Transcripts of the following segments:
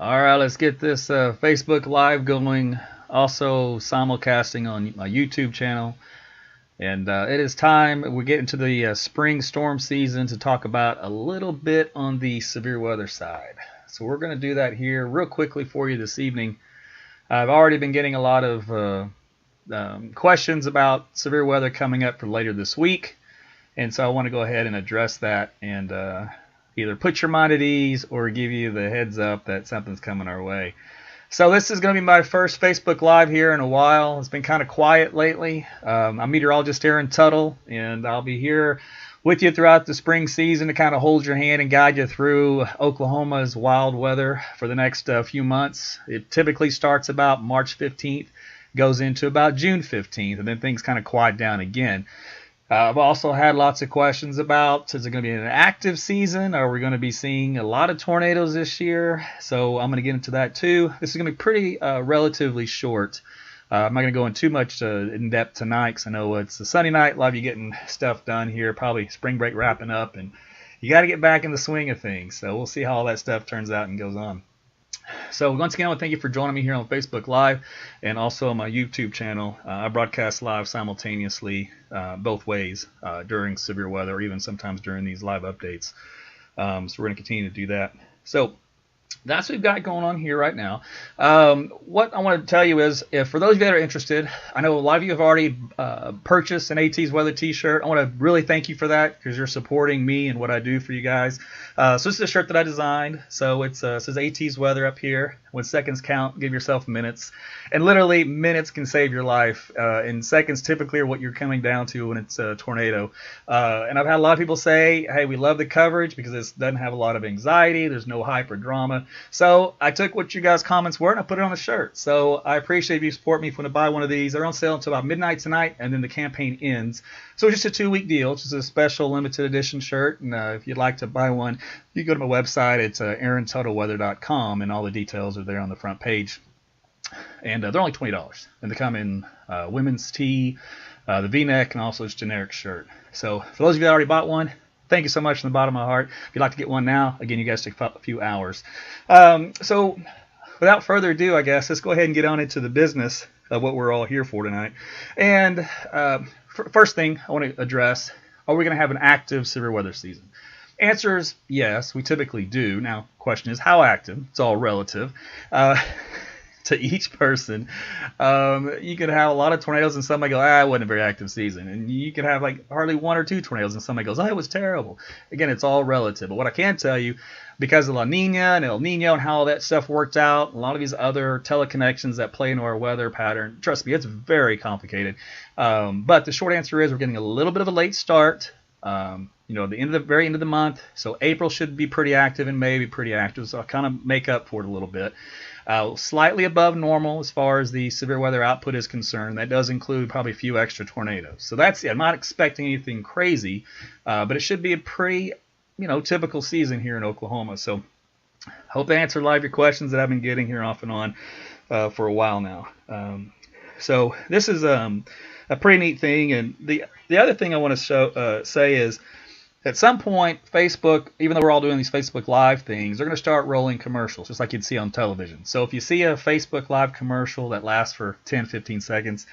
All right, let's get this Facebook Live going. Also simulcasting on my YouTube channel. And it is time. We're getting to the spring storm season to talk about a little bit on the severe weather side. So we're going to do that here real quickly for you this evening. I've already been getting a lot of questions about severe weather coming up for later this week. And so I want to go ahead and address that and either put your mind at ease or give you the heads up that something's coming our way. So this is going to be my first Facebook Live here in a while. It's been kind of quiet lately. I'm meteorologist here in Tuttle, and I'll be here with you throughout the spring season to kind of hold your hand and guide you through Oklahoma's wild weather for the next few months. It typically starts about March 15th, goes into about June 15th, and then things kind of quiet down again. I've also had lots of questions about, is it going to be an active season? Are we going to be seeing a lot of tornadoes this year? So I'm going to get into that too. This is going to be pretty relatively short. I'm not going to go in too much in depth tonight because I know it's a Sunday night. A lot of you getting stuff done here, probably spring break wrapping up, and you got to get back in the swing of things. So we'll see how all that stuff turns out and goes on. So once again, I want to thank you for joining me here on Facebook Live and also on my YouTube channel. I broadcast live simultaneously both ways during severe weather or even sometimes during these live updates. So we're going to continue to do that. So that's what we've got going on here right now. What I want to tell you is, if for those of you that are interested, I know a lot of you have already purchased an AT's Weather t-shirt. I want to really thank you for that because you're supporting me and what I do for you guys. So this is a shirt that I designed. So it says AT's Weather up here. When seconds count, give yourself minutes. And literally, minutes can save your life. And seconds typically are what you're coming down to when it's a tornado. And I've had a lot of people say, hey, we love the coverage because it doesn't have a lot of anxiety. There's no hype or drama. So I took what you guys' comments were and I put it on the shirt. So I appreciate if you support me if you want to buy one of these. They're on sale until about midnight tonight, and then the campaign ends. So it's just a 2-week deal. It's just a special limited edition shirt. And if you'd like to buy one, you go to my website. It's aarontuttleweather.com, and all the details are there on the front page. And they're only $20. And they come in women's tee, the V-neck, and also this generic shirt. So for those of you that already bought one, thank you so much from the bottom of my heart. If you'd like to get one now, again, you guys take a few hours. So without further ado, I guess, let's go ahead and get on into the business of what we're all here for tonight. And first thing I want to address, are we going to have an active severe weather season? Answer is yes, we typically do. Now, question is how active? It's all relative. To each person, you could have a lot of tornadoes and somebody go, it wasn't a very active season. And you could have like hardly 1 or 2 tornadoes and somebody goes, it was terrible. Again, it's all relative. But what I can tell you, because of La Nina and El Nino and how all that stuff worked out, a lot of these other teleconnections that play into our weather pattern, trust me, it's very complicated. But the short answer is we're getting a little bit of a late start. The very end of the month. So April should be pretty active and May be pretty active. So I'll kind of make up for it a little bit. Slightly above normal as far as the severe weather output is concerned. That does include probably a few extra tornadoes. So that's it. I'm not expecting anything crazy, but it should be a pretty, typical season here in Oklahoma. So hope to answer a lot of your questions that I've been getting here off and on for a while now. So this is a pretty neat thing. And the other thing I want to say is, at some point, Facebook, even though we're all doing these Facebook Live things, they're going to start rolling commercials, just like you'd see on television. So if you see a Facebook Live commercial that lasts for 10, 15 seconds,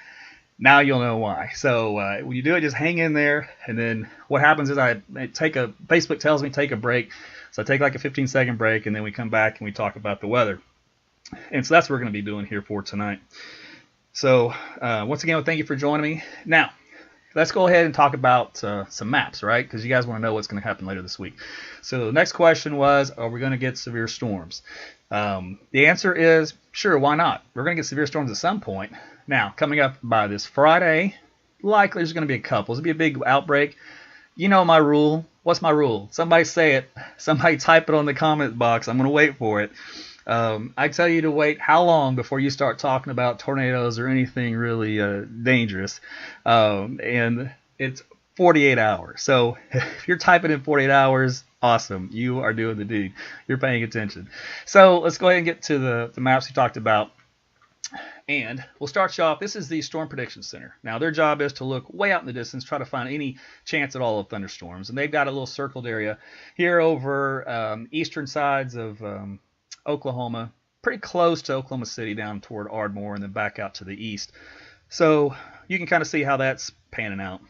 now you'll know why. So when you do it, just hang in there. And then what happens is Facebook tells me take a break. So I take like a 15-second break, and then we come back and we talk about the weather. And so that's what we're going to be doing here for tonight. So once again, thank you for joining me. Now, let's go ahead and talk about some maps, right? Because you guys want to know what's going to happen later this week. So the next question was, are we going to get severe storms? The answer is, sure, why not? We're going to get severe storms at some point. Now, coming up by this Friday, likely there's going to be a couple. There's going to be a big outbreak. You know my rule. What's my rule? Somebody say it. Somebody type it on the comment box. I'm going to wait for it. I tell you to wait how long before you start talking about tornadoes or anything really dangerous. And it's 48 hours. So if you're typing in 48 hours, awesome. You are doing the deed. You're paying attention. So let's go ahead and get to the maps we talked about. And we'll start you off. This is the Storm Prediction Center. Now, their job is to look way out in the distance, try to find any chance at all of thunderstorms. And they've got a little circled area here over eastern sides of Oklahoma, pretty close to Oklahoma City down toward Ardmore and then back out to the east. So you can kind of see how that's panning out.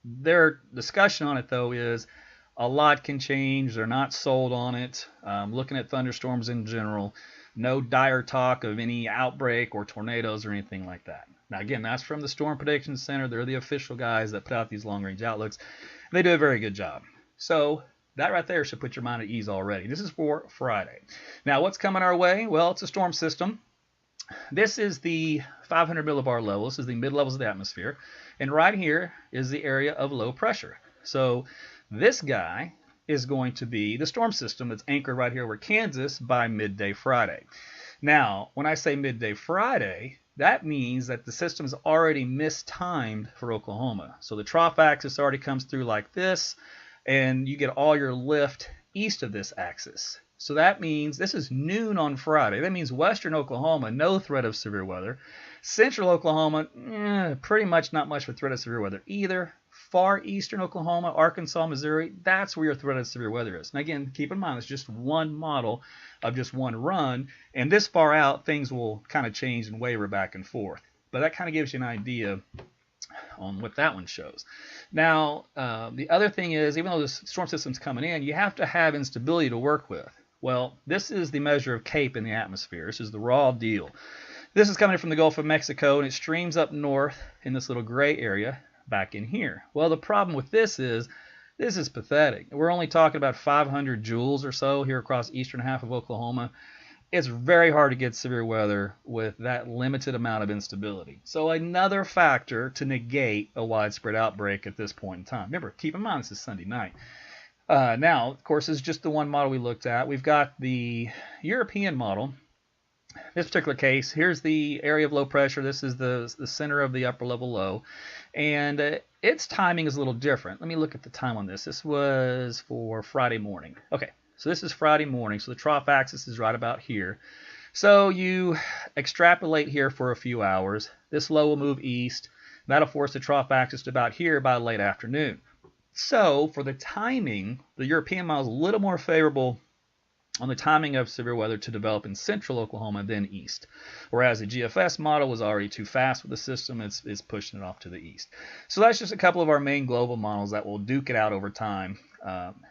Their discussion on it, though, is a lot can change. They're not sold on it. Looking at thunderstorms in general, no dire talk of any outbreak or tornadoes or anything like that. Now, again, that's from the Storm Prediction Center. They're the official guys that put out these long-range outlooks. They do a very good job. So that right there should put your mind at ease already. This is for Friday. Now, what's coming our way? Well, it's a storm system. This is the 500 millibar level. This is the mid-levels of the atmosphere. And right here is the area of low pressure. So this guy is going to be the storm system that's anchored right here over Kansas by midday Friday. Now, when I say midday Friday, that means that the system is already mistimed for Oklahoma. So the trough axis already comes through like this, and you get all your lift east of this axis. So that means this is noon on Friday. That means western Oklahoma, no threat of severe weather. Central Oklahoma, pretty much not much of a threat of severe weather either. Far eastern Oklahoma, Arkansas, Missouri, that's where your threat of severe weather is. And again, keep in mind, it's just one model of just one run. And this far out, things will kind of change and waver back and forth. But that kind of gives you an idea on what that one shows. Now, the other thing is, even though this storm system's coming in, you have to have instability to work with. Well, this is the measure of CAPE in the atmosphere. This is the raw deal. This is coming from the Gulf of Mexico, and it streams up north in this little gray area back in here. Well, the problem with this is pathetic. We're only talking about 500 joules or so here across eastern half of Oklahoma. It's very hard to get severe weather with that limited amount of instability. So another factor to negate a widespread outbreak at this point in time. Remember, keep in mind this is Sunday night. Now, of course, this is just the one model we looked at. We've got the European model. In this particular case, here's the area of low pressure. This is the center of the upper level low. And its timing is a little different. Let me look at the time on this. This was for Friday morning. Okay, so this is Friday morning. So the trough axis is right about here. So you extrapolate here for a few hours. This low will move east. That'll force the trough axis to about here by late afternoon. So for the timing, the European model is a little more favorable on the timing of severe weather to develop in central Oklahoma than east. Whereas the GFS model was already too fast with the system, it's pushing it off to the east. So that's just a couple of our main global models that will duke it out over time.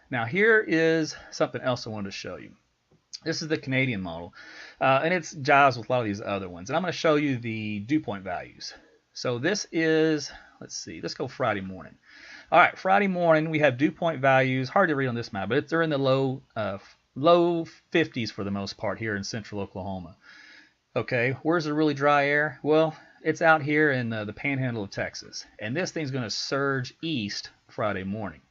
Now here is something else I wanted to show you. This is the Canadian model, and it's jives with a lot of these other ones. And I'm going to show you the dew point values. So this is, let's see, let's go Friday morning. All right, Friday morning we have dew point values. Hard to read on this map, but they're in the low 50s for the most part here in central Oklahoma. Okay, where's the really dry air? Well, it's out here in the panhandle of Texas. And this thing's going to surge east Friday morning.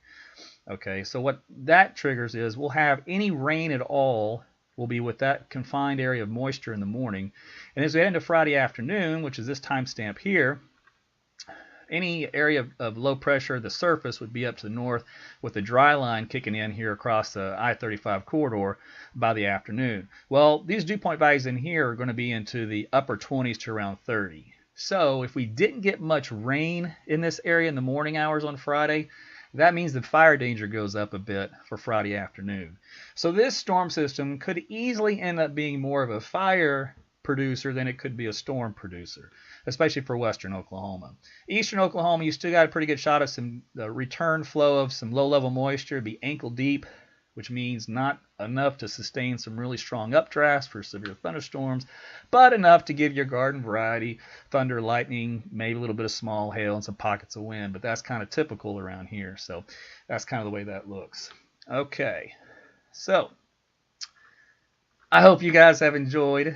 Okay, so what that triggers is we'll have any rain at all will be with that confined area of moisture in the morning. And as we head into Friday afternoon, which is this timestamp here, any area of low pressure, the surface would be up to the north with the dry line kicking in here across the I-35 corridor by the afternoon. Well, these dew point values in here are going to be into the upper 20s to around 30. So if we didn't get much rain in this area in the morning hours on Friday, that means the fire danger goes up a bit for Friday afternoon. So this storm system could easily end up being more of a fire producer than it could be a storm producer, especially for western Oklahoma. Eastern Oklahoma, you still got a pretty good shot of some return flow of some low-level moisture. It'd be ankle deep, which means not enough to sustain some really strong updrafts for severe thunderstorms, but enough to give your garden variety, thunder, lightning, maybe a little bit of small hail and some pockets of wind, but that's kind of typical around here. So that's kind of the way that looks. Okay, so I hope you guys have enjoyed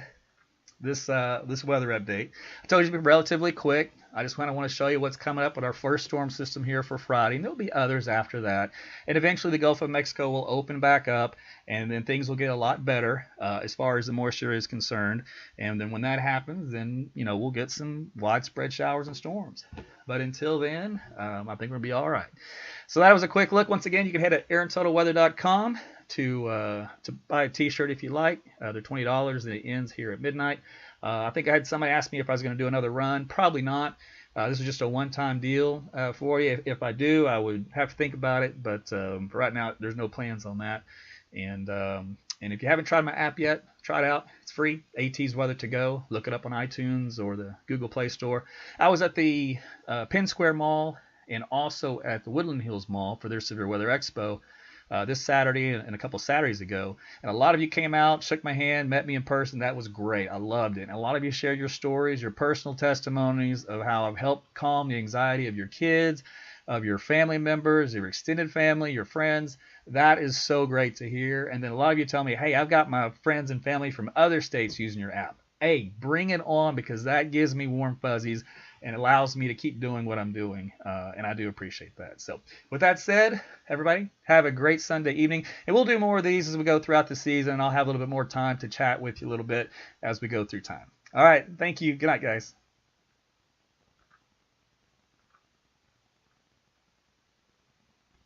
this weather update. I told you it'd be relatively quick. I just kind of want to show you what's coming up with our first storm system here for Friday, and there'll be others after that. And eventually the Gulf of Mexico will open back up, and then things will get a lot better as far as the moisture is concerned. And then when that happens, then we'll get some widespread showers and storms. But until then, I think we're gonna be all right. So that was a quick look. Once again, you can head to AaronTuttleWeather.com to buy a t-shirt if you like. They're $20 and it ends here at midnight. I think I had somebody ask me if I was going to do another run. Probably not. This is just a one-time deal for you. If I do, I would have to think about it, but for right now there's no plans on that. And if you haven't tried my app yet, Try it out. It's free. AT's Weather to Go. Look it up on iTunes or the Google Play Store. I was at the Penn Square Mall and also at the Woodland Hills Mall for their Severe Weather Expo this Saturday and a couple Saturdays ago. And a lot of you came out, shook my hand, met me in person. That was great. I loved it. And a lot of you shared your stories, your personal testimonies of how I've helped calm the anxiety of your kids, of your family members, your extended family, your friends. That is so great to hear. And then a lot of you tell me, hey, I've got my friends and family from other states using your app. Hey, bring it on, because that gives me warm fuzzies and allows me to keep doing what I'm doing. And I do appreciate that. So with that said, everybody, have a great Sunday evening. And we'll do more of these as we go throughout the season. I'll have a little bit more time to chat with you a little bit as we go through time. All right. Thank you. Good night, guys.